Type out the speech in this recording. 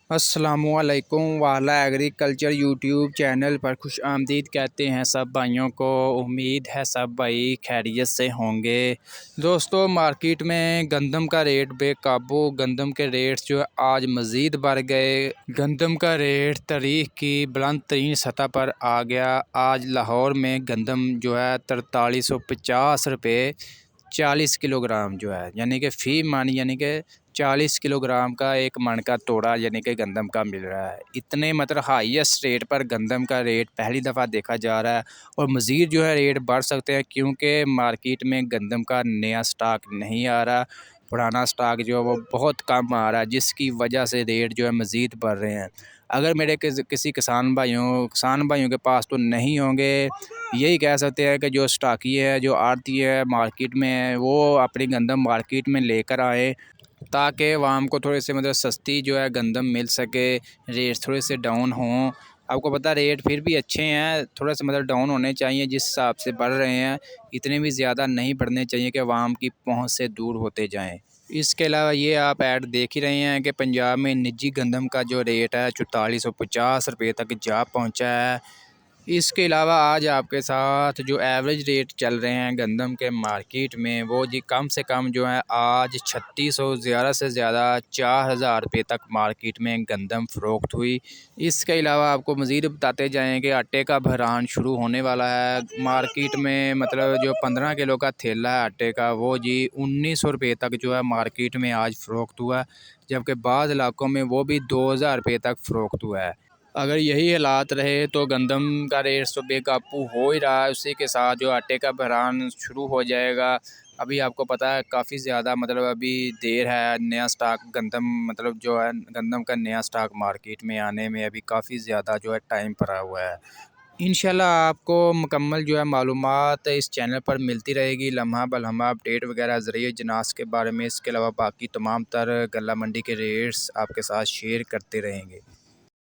अस्सलामुअलैकुम वाला agriculture YouTube channel पर खुश आमदीद कहते हैं सब भाइयों को। उम्मीद है सब भाई खैरियत से होंगे। दोस्तों, मार्केट में गंदम का रेट बेकाबू। गंदम के रेट जो है आज मज़ीद बढ़ गए। गंदम का रेट तारीख की बुलंद तरीन सतह पर आ गया। आज लाहौर में गंदम जो है 4350 रुपये 40 किलोग्राम जो है, यानी कि फ़ी मन यानी कि 40 किलोग्राम का एक मन का तोड़ा यानी कि गंदम का मिल रहा है। इतने मतलब हाईएस्ट रेट पर गंदम का रेट पहली दफ़ा देखा जा रहा है और मज़ीद जो है रेट बढ़ सकते हैं, क्योंकि मार्केट में गंदम का नया स्टॉक नहीं आ रहा। पुराना स्टॉक जो है वो बहुत कम आ रहा है, जिसकी वजह से रेट जो है मज़ीद बढ़ रहे हैं। अगर मेरे किसी किसान भाइयों के पास तो नहीं होंगे, यही कह सकते हैं कि जो स्टॉकी है, जो आड़ती है मार्केट में है, वो अपनी गंदम मार्केट में लेकर आए ताकि आवाम को थोड़े से मतलब सस्ती जो है गंदम मिल सके, रेट थोड़े से डाउन हों। आपको पता है रेट फिर भी अच्छे हैं, थोड़ा सा मतलब डाउन होने चाहिए। जिस हिसाब से बढ़ रहे हैं इतने भी ज़्यादा नहीं बढ़ने चाहिए कि आवाम की पहुंच से दूर होते जाएं। इसके अलावा ये आप ऐड देख ही रहे हैं कि पंजाब में निजी गंदम का जो रेट है 4450 रुपये तक जा पहुंचा है। इसके अलावा आज आपके साथ जो एवरेज रेट चल रहे हैं गंदम के मार्केट में, वो जी कम से कम जो है आज 3600, ज़्यादा से ज़्यादा 4000 रुपये तक मार्केट में गंदम फ़रोख्त हुई। इसके अलावा आपको मज़ीद बताते जाएँ कि आटे का बहरान शुरू होने वाला है मार्केट में। मतलब जो 15 किलो का थैला है आटे का, वो जी 1900 रुपये तक जो है मार्केट में आज फ़रोख्त हुआ, जबकि बाज़ इलाकों में वो भी 2000 रुपये तक फ़रोख्त हुआ है। अगर यही हालात रहे तो गंदम का रेट तो बेकाबू हो ही रहा है, उसी के साथ जो आटे का बहरान शुरू हो जाएगा। अभी आपको पता है काफ़ी ज़्यादा मतलब अभी देर है, नया स्टॉक गंदम मतलब जो है गंदम का नया स्टॉक मार्केट में आने में अभी काफ़ी ज़्यादा जो है टाइम पड़ा हुआ है। इंशाल्लाह आपको मुकम्मल जो है मालूमात इस चैनल पर मिलती रहेगी, लम्हा बलम्हा अपडेट वगैरह ज़रिए जनास के बारे में। इसके अलावा बाकी तमाम तर गल्ला मंडी के रेट्स आपके साथ शेयर करते रहेंगे।